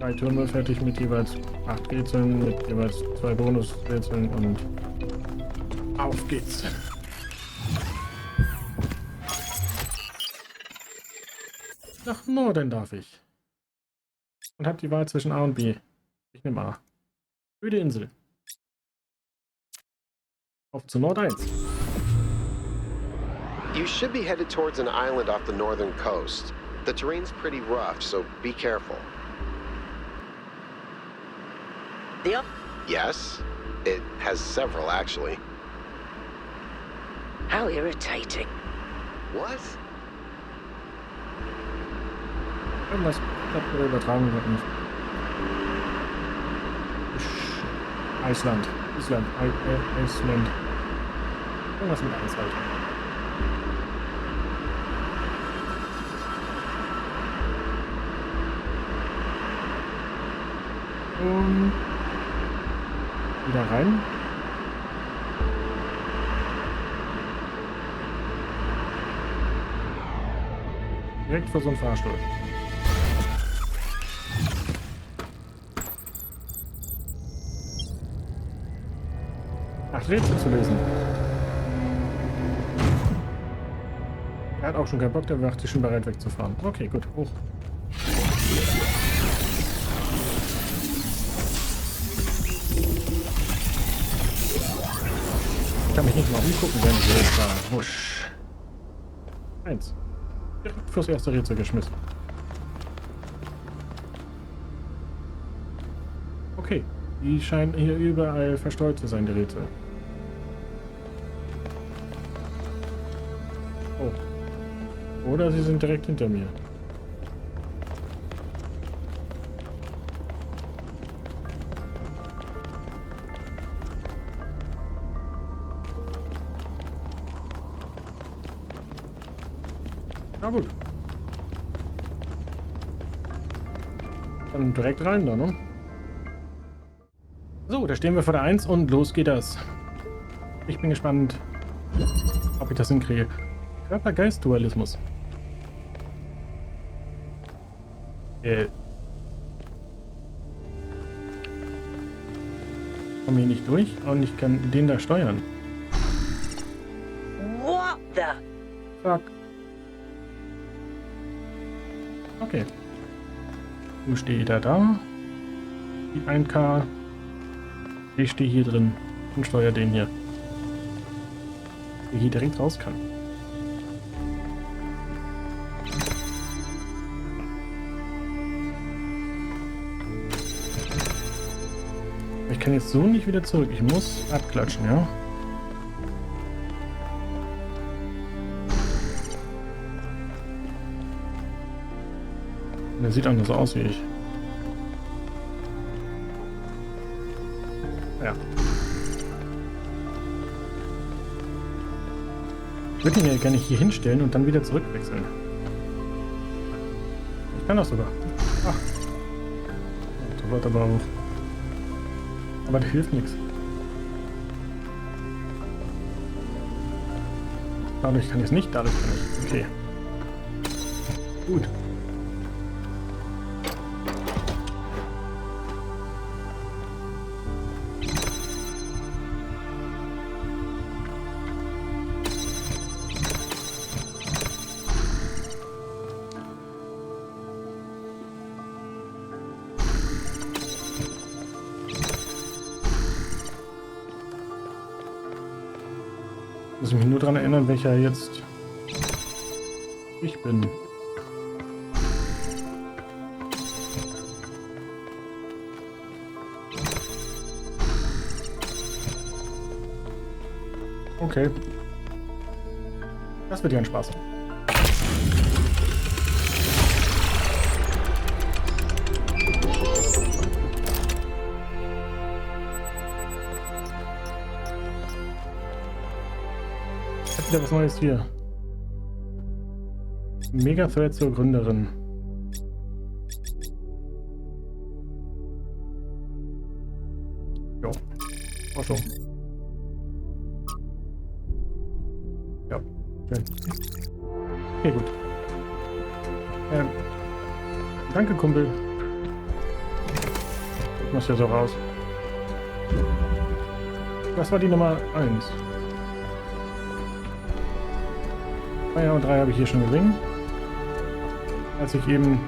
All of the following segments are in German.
3 Türme fertig mit jeweils 8 Rätseln, mit jeweils 2 Bonusrätseln und auf geht's. Nach Norden darf ich. Und habe die Wahl zwischen A und B. Ich nehme A. Öde Insel. Auf zu Nord 1. You should be headed towards an island off the northern coast. The terrain's pretty rough, so be careful. Yep. Yes, it has several actually. How irritating. What? Irgendwas klappt oder übertragen wird nicht. Island. Island. Island. Irgendwas mit Eis halt. Und wieder rein. Direkt vor so einem Fahrstuhl. Ach, Rätsel zu lösen. Er hat auch schon keinen Bock, der macht sich schon bereit wegzufahren. Okay, gut, hoch. Ich kann mich nicht mal umgucken, wenn ich jetzt da wusch. 1. Direkt fürs erste Rätsel geschmissen. Okay, die scheinen hier überall verstreut zu sein, die Rätsel. Oh. Oder sie sind direkt hinter mir. Na gut. Dann direkt rein da, ne? So, da stehen wir vor der 1 und los geht das. Ich bin gespannt, ob ich das hinkriege. Körper-Geist-Dualismus. Ich komme hier nicht durch und ich kann den da steuern. What the? Fuck. Okay. Du stehst da. Die 1K. Ich stehe hier drin und steuere den hier. Der hier direkt raus kann. Ich kann jetzt so nicht wieder zurück. Ich muss abklatschen, ja? Der sieht anders aus wie ich. Ja. Ich würde ihn ja gerne hier hinstellen und dann wieder zurückwechseln. Ich kann das sogar. Ach. So wird aber auch. Aber das hilft nichts. Dadurch kann ich es nicht, dadurch kann ich. Okay. Gut. Muss ich mich nur daran erinnern, welcher jetzt ich bin. Okay. Das wird ja ein Spaß. Wieder was Neues hier. Mega-Thread zur Gründerin. Jo. Forschung. Ja, schön. Okay, gut. Danke, Kumpel. Muss ja so raus. Was war die Nummer 1? Ja, und 3 habe ich hier schon gesehen. Als ich eben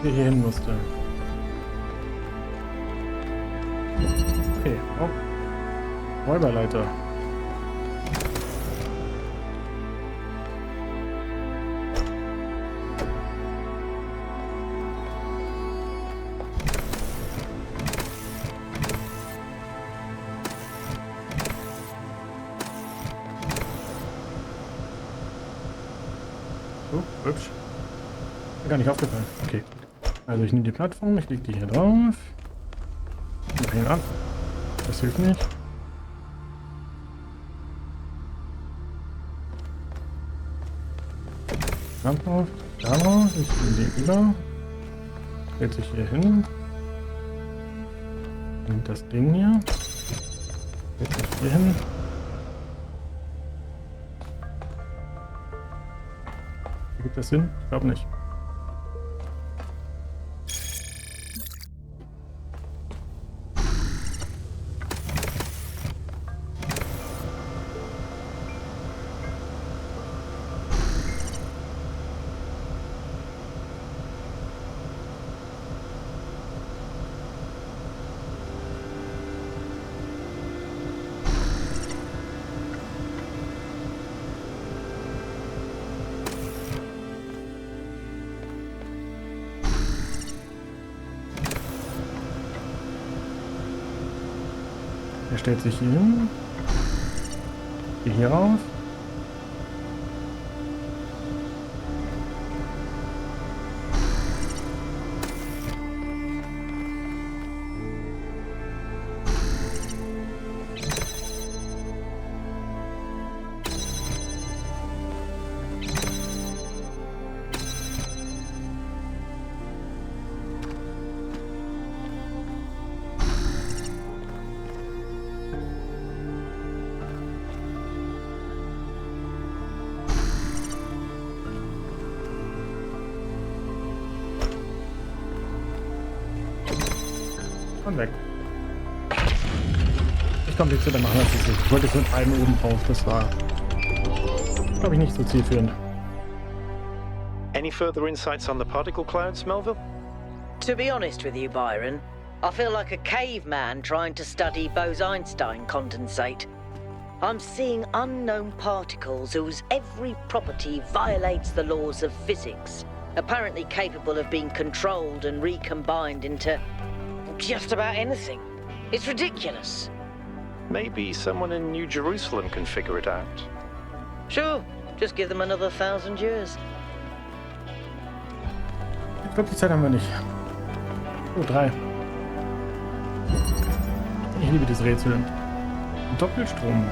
hier hin musste. Okay, oh. Räuberleiter. Oh, hübsch. Gar nicht aufgefallen. Okay. Also ich nehme die Plattform, ich lege die hier drauf. Ich ihn ab. Das hilft nicht. Hand drauf, da drauf, ich nehme den über. Stellt sich hier hin. Und das Ding hier. Stellt sich hier hin. Gibt das Sinn? Ich glaube nicht. Er stellt sich hier hin. Gehe hier rauf. Und weg. Ich komplizierter machen als es ist. Ich wollte es mit einem oben drauf. Das war, glaube ich, nicht so zielführend. Any further insights on the particle clouds, Melville? To be honest with you, Byron, I feel like a caveman trying to study Bose-Einstein condensate. I'm seeing unknown particles whose every property violates the laws of physics, apparently capable of being controlled and recombined into just about anything. It's ridiculous. Maybe someone in New Jerusalem can figure it out. Sure, just give them another 1,000 years. Ich glaube, die Zeit haben wir nicht. Oh, 3. Ich liebe das Rätsel. Doppelstrom.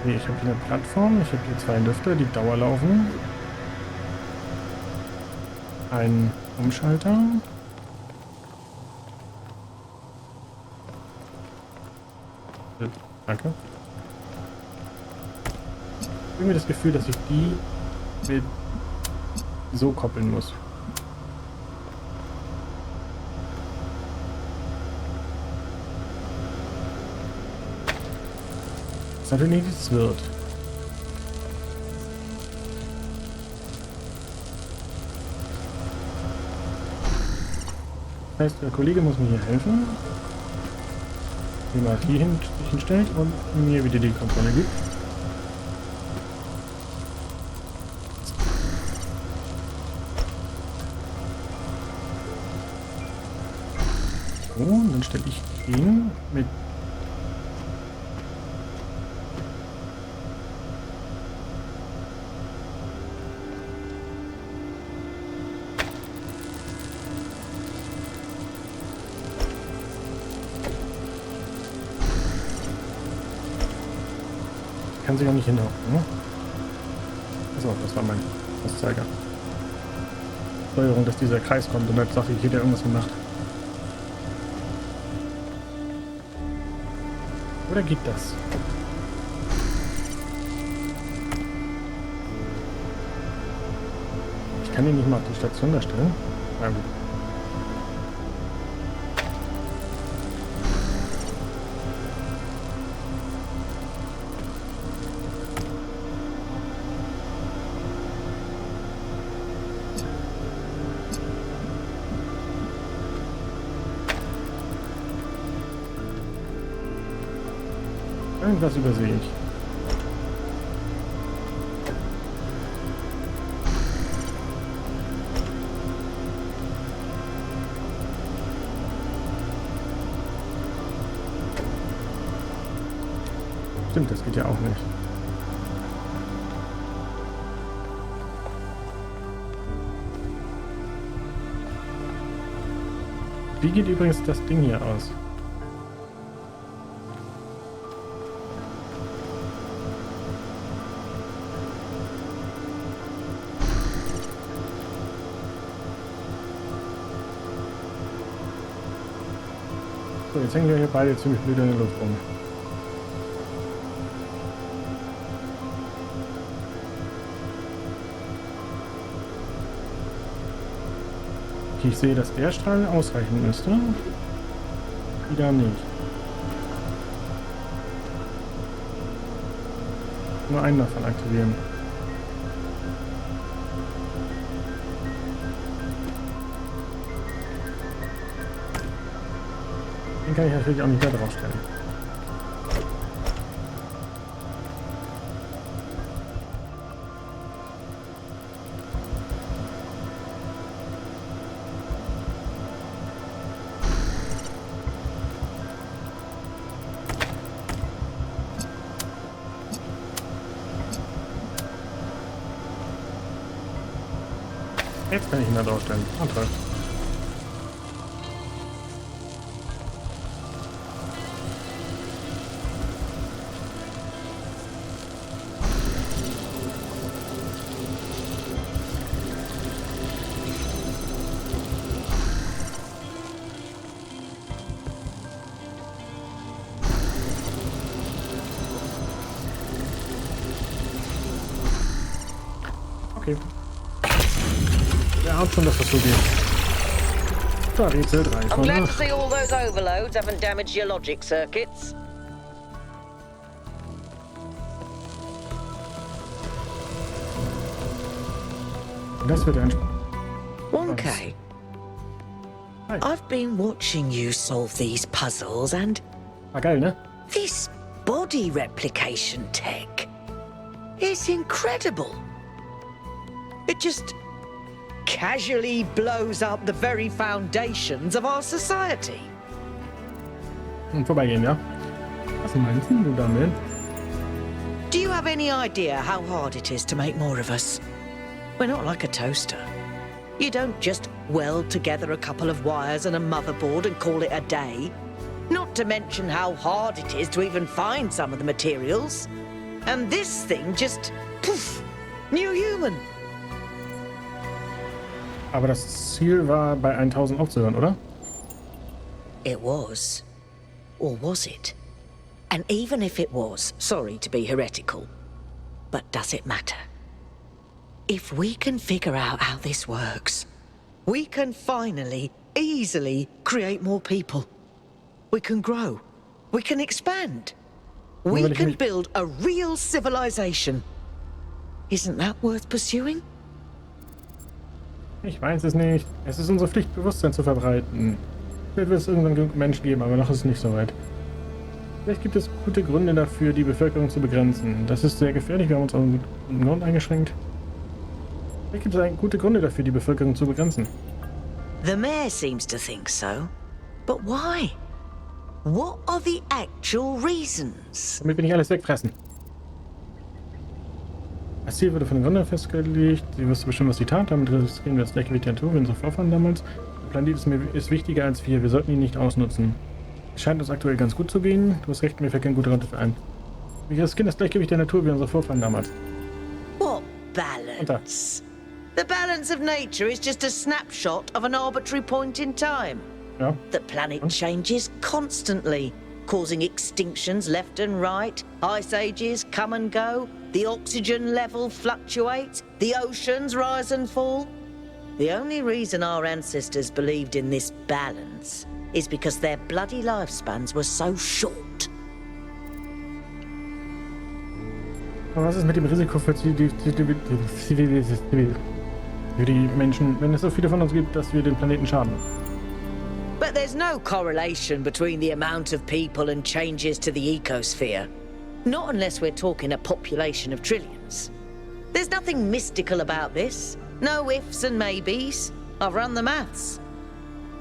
Okay, ich habe hier eine Plattform, ich habe hier 2 Lüfter, die Dauer laufen. Ein Umschalter. Danke. Ich habe irgendwie das Gefühl, dass ich die mit so koppeln muss. Das ist natürlich nichts wird. Das heißt, der Kollege muss mir hier helfen. Den mal hier hinstellt und mir wieder die Kontrolle gibt. So, und dann stelle ich den mit kann sich auch nicht hinhauen, ne? Achso, das war mein Auszeiger. Steuerung, dass dieser Kreis kommt und dann sage ich, jeder irgendwas gemacht. Oder geht das? kann ihn nicht mal auf die Station da stellen. Na gut. Irgendwas übersehe ich. Stimmt, das geht ja auch nicht. Wie geht übrigens das Ding hier aus? So, jetzt hängen wir hier beide ziemlich blöd in der Luft rum. Okay, ich sehe, dass der Strahl ausreichen müsste. Wieder nicht. Nur einen davon aktivieren. Den kann ich natürlich auch nicht da drauf stellen. Jetzt kann ich ihn da draufstellen. Ah, toll. Okay. Der ahnt schon, dass das so geht. So, Rätsel 3 I'm von glad to 8. see all those overloads haven't damaged your logic circuits. Das wird ein... Okay. Hi. I've been watching you solve these puzzles, and War geil, ne? this body replication tech is incredible. It just casually blows up the very foundations of our society. Und vorbeigehen, ja? Was meinst du damit? Do you have any idea how hard it is to make more of us? We're not like a toaster. You don't just weld together a couple of wires and a motherboard and call it a day. Not to mention how hard it is to even find some of the materials. And this thing just, poof, new human. Aber das Ziel war, bei 1000 aufzuhören, oder? It was. Or was it? And even if it was, sorry to be heretical, but does it matter? If we can figure out how this works, we can finally, easily create more people. We can grow. We can expand. We can build a real civilization. Isn't that worth pursuing? Ich weiß es nicht. Es ist unsere Pflicht, Bewusstsein zu verbreiten. Vielleicht wird es irgendwann genug Menschen geben, aber noch ist es nicht so weit. Vielleicht gibt es gute Gründe dafür, die Bevölkerung zu begrenzen. Das ist sehr gefährlich, wir haben uns auf den Grund eingeschränkt. Vielleicht gibt es gute Gründe dafür, die Bevölkerung zu begrenzen. The mayor seems to think so. But why? What are the actual reasons? Damit wir nicht alles wegfressen. Das Ziel wurde von den Gründern festgelegt. Sie wusste bestimmt, was sie tat. Damit riskieren wir das Gleichgewicht der Natur wie unsere Vorfahren damals. Der Planet ist wichtiger als wir. Wir sollten ihn nicht ausnutzen. Es scheint uns aktuell ganz gut zu gehen. Du hast recht, mir fällt kein guter Rat dafür ein. Wir riskieren das Gleichgewicht der Natur wie unsere Vorfahren damals. What balance? The balance of nature is just a snapshot of an arbitrary point in time. Ja. The planet changes constantly, causing extinctions left and right. Ice ages come and go. The oxygen level fluctuates. The oceans rise and fall. The only reason our ancestors believed in this balance is because their bloody lifespans were so short. Aber was ist mit dem Risiko für die Menschen, wenn es so viele von uns gibt, dass wir den Planeten schaden? But there's no correlation between the amount of people and changes to the ecosphere. Not unless we're talking a population of trillions. There's nothing mystical about this. No ifs and maybes. I've run the maths.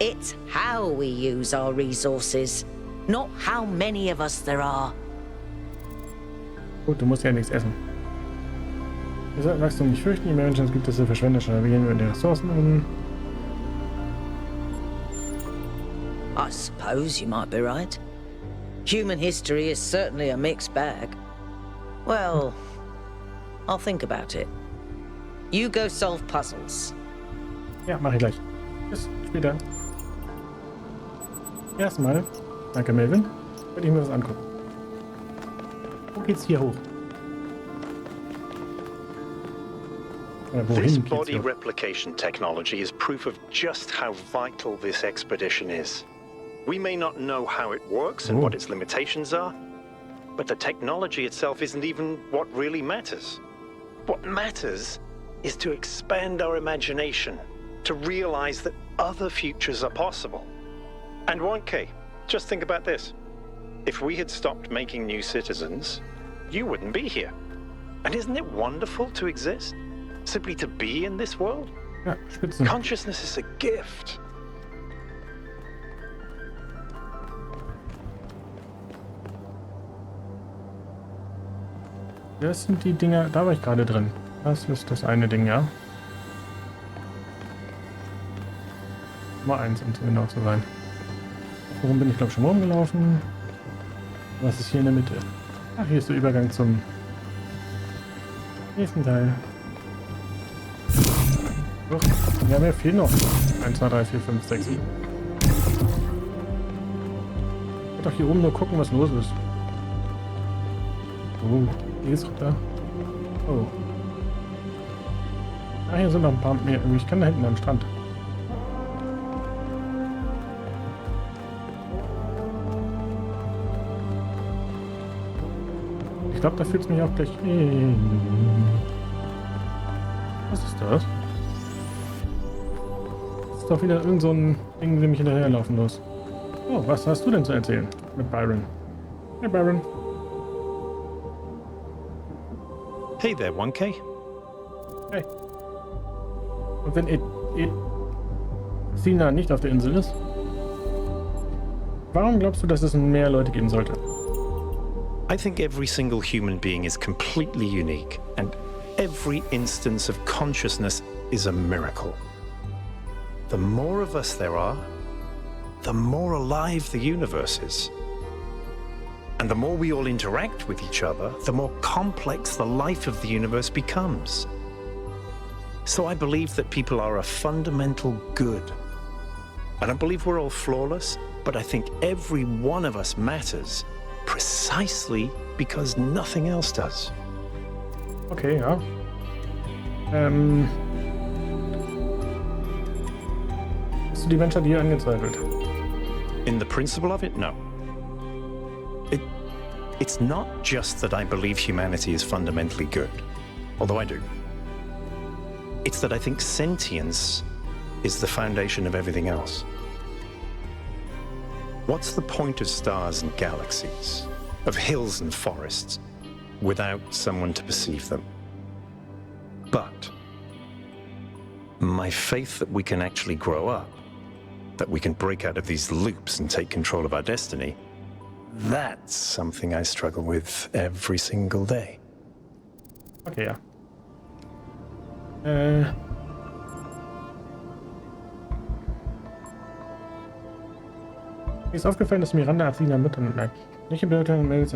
It's how we use our resources, not how many of us there are. Gut, du musst ja nichts essen. Wir sollten Wachstum nicht fürchten, je mehr Menschen es gibt, desto verschwenderischer gehen wir die Ressourcen um. I suppose you might be right. Human history is certainly a mixed bag. Well, I'll think about it. You go solve puzzles. Ja, mach ich gleich. Bis später. Erstmal, danke Melvin, werde ich mir das angucken. Wo geht's hier hoch? This body replication technology is proof of just how vital this expedition is. We may not know how it works and what its limitations are, but the technology itself isn't even what really matters. What matters is to expand our imagination, to realize that other futures are possible. And 1K, just think about this. If we had stopped making new citizens, you wouldn't be here. And isn't it wonderful to exist? Simply to be in this world? Ja, Spitzen. Consciousness is a gift. Das sind die Dinger, da war ich gerade drin. Das ist das eine Ding, ja. Nummer 1, um genau zu sein. Warum bin ich, glaube ich, schon rumgelaufen? Was ist hier in der Mitte? Ach, hier ist der Übergang zum nächsten Teil. So, ja, mir fehlen noch 1, 2, 3, 4, 5, 6, 7. Ich will doch hier oben nur gucken, was los ist. Oh, hier ist da. Oh. Ah, hier sind noch ein paar mehr. Ich kann da hinten am Strand. Ich glaube, da fühlt es mich auch gleich hin. Was ist das? Das ist doch wieder irgend so ein Ding, dem ich hinterherlaufen muss. Oh, was hast du denn zu erzählen mit Byron? Hey, Byron. Hey there, 1K. Hey. Und wenn Sina nicht auf der Insel ist, warum glaubst du, dass es mehr Leute geben sollte? I think every single human being is completely unique, and every instance of consciousness is a miracle. The more of us there are, the more alive the universe is. And the more we all interact with each other, the more complex the life of the universe becomes. So I believe that people are a fundamental good. I don't believe we're all flawless, but I think every one of us matters precisely because nothing else does. Okay, ja. Hast du die Menschheit hier angezweifelt? In the principle of it, no. It's not just that I believe humanity is fundamentally good, although I do. It's that I think sentience is the foundation of everything else. What's the point of stars and galaxies, of hills and forests, without someone to perceive them? But my faith that we can actually grow up, that we can break out of these loops and take control of our destiny, that's something I struggle with every single day. Okay, ja. Mir ist aufgefallen, dass Miranda Athena mit und nicht im Bild meldet.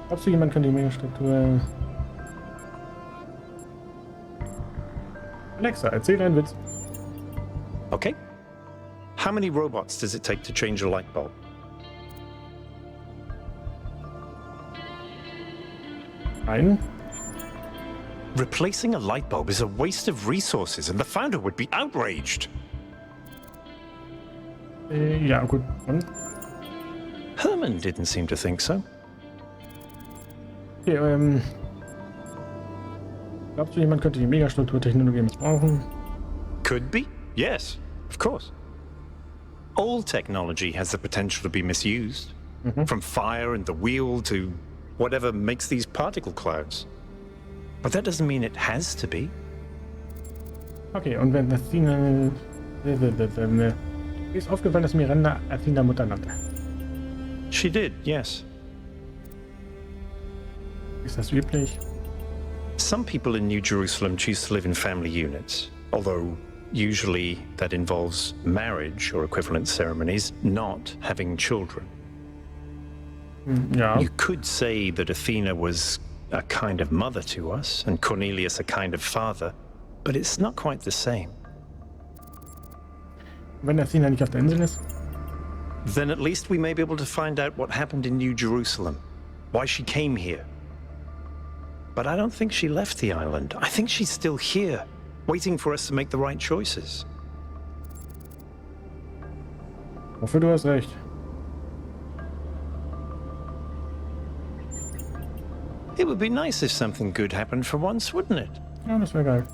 Glaubst du, jemand könnte die Megastruktur... Alexa, erzähl einen Witz. Okay. How many robots does it take to change a light bulb? Ein. Replacing a light bulb is a waste of resources and the founder would be outraged. Ja, gut. Und? Herman didn't seem to think so. Okay, glaubst du, jemand könnte die Megastrukturtechnologie missbrauchen? Could be, yes, of course. All technology has the potential to be misused. From fire and the wheel to whatever makes these particle clouds. But that doesn't mean it has to be. Okay, und wenn Athena... Mir ist aufgefallen, dass Miranda Athena Mutter nannte. She did, yes. Ist das üblich? Some people in New Jerusalem choose to live in family units, although usually that involves marriage or equivalent ceremonies, not having children. Ja. You could say that Athena was a kind of mother to us, and Cornelius a kind of father, but it's not quite the same. Wenn Athena nicht auf der Insel ist? Then at least we may be able to find out what happened in New Jerusalem, why she came here. But I don't think she left the island. I think she's still here, waiting for us to make the right choices. Hoffe, du hast recht. It would be nice if something good happened for once, wouldn't it? Ja, das wäre geil.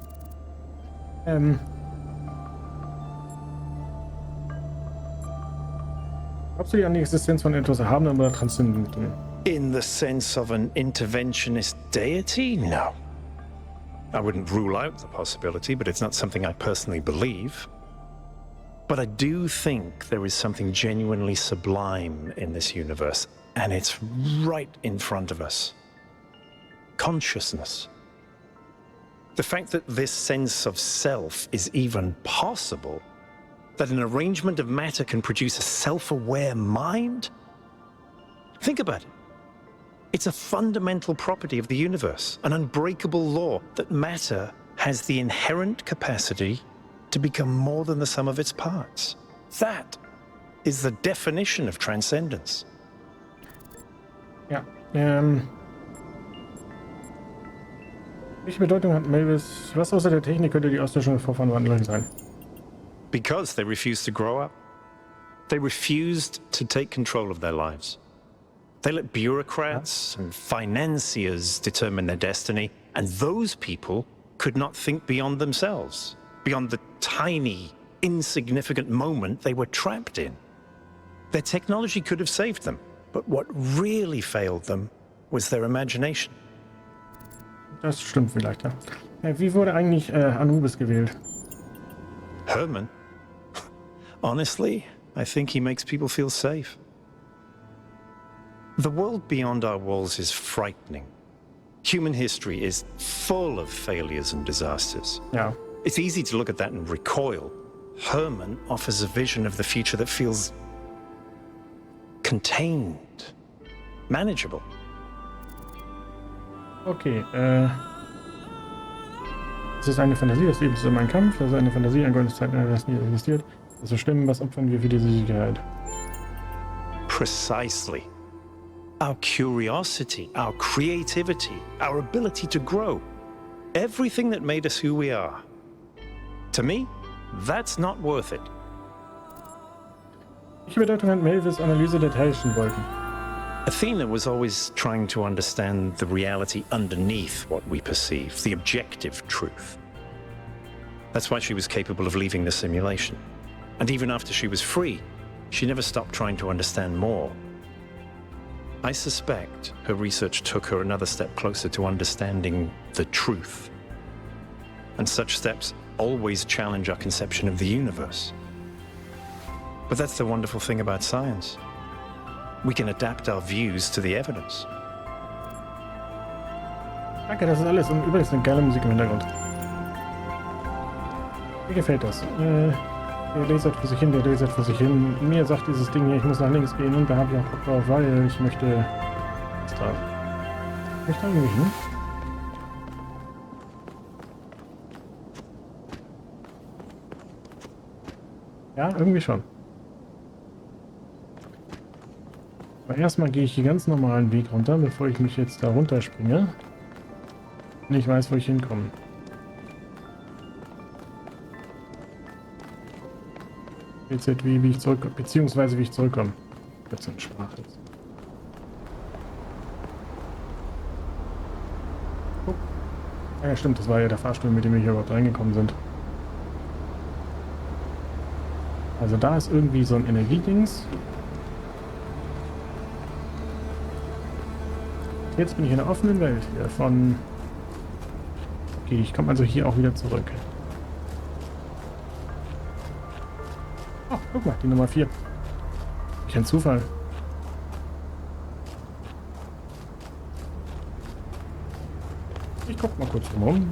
Glaubst du an die Existenz von etwas Erhabenem oder Transzendentem? In the sense of an interventionist deity? No. I wouldn't rule out the possibility, but it's not something I personally believe. But I do think there is something genuinely sublime in this universe, and it's right in front of us. Consciousness. The fact that this sense of self is even possible, that an arrangement of matter can produce a self-aware mind? Think about it. It's a fundamental property of the universe, an unbreakable law that matter has the inherent capacity to become more than the sum of its parts. That is the definition of transcendence. Ja, welche Bedeutung hat Mavis? Was außer der Technik könnte die Auslöschung des Vorfahren sein? Because they refused to grow up. They refused to take control of their lives. They let bureaucrats and financiers determine their destiny, and those people could not think beyond themselves, beyond the tiny, insignificant moment they were trapped in. Their technology could have saved them, but what really failed them was their imagination. Das stimmt vielleicht, ja. Wie wurde eigentlich Anubis gewählt? Herman? Honestly, I think he makes people feel safe. The world beyond our walls is frightening. Human history is full of failures and disasters. Ja. It's easy to look at that and recoil. Herman offers a vision of the future that feels contained, manageable. Okay, es ist eine Fantasie, das Leben ist immer ein Kampf, das ist eine Fantasie, ein goldenes Zeitalter, das nie existiert. Das ist Stimmen, was opfern wir für diese Sicherheit? Precisely. Our curiosity, our creativity, our ability to grow. Everything that made us who we are. To me, that's not worth it. Welche Bedeutung hat Mavis Analyse der Teilchenwolken? Athena was always trying to understand the reality underneath what we perceive, the objective truth. That's why she was capable of leaving the simulation. And even after she was free, she never stopped trying to understand more. I suspect her research took her another step closer to understanding the truth. And such steps always challenge our conception of the universe. But that's the wonderful thing about science. We can adapt our views to the evidence. Danke, das ist alles. Und übrigens eine geile Musik im Hintergrund. Mir gefällt das. Der lasert vor sich hin, der lasert vor sich hin. Mir sagt dieses Ding hier, ich muss nach links gehen und da habe ich auch Bock drauf, weil ich möchte... Was da? Ich möchte irgendwie hin. Ja, irgendwie schon. Aber erstmal gehe ich hier ganz normalen Weg runter, bevor ich mich jetzt da runterspringe. Nicht weiß, wo ich hinkomme. BZW, wie ich zurückkomme, beziehungsweise wie ich zurückkomme. 14 Sprache. Oh. Ja, stimmt, das war ja der Fahrstuhl, mit dem wir hier überhaupt reingekommen sind. Also da ist irgendwie so ein Energiedings. Jetzt bin ich in der offenen Welt hier von... Okay, ich komme also hier auch wieder zurück. Oh, guck mal, die Nummer 4. Kein Zufall. Ich guck mal kurz rum.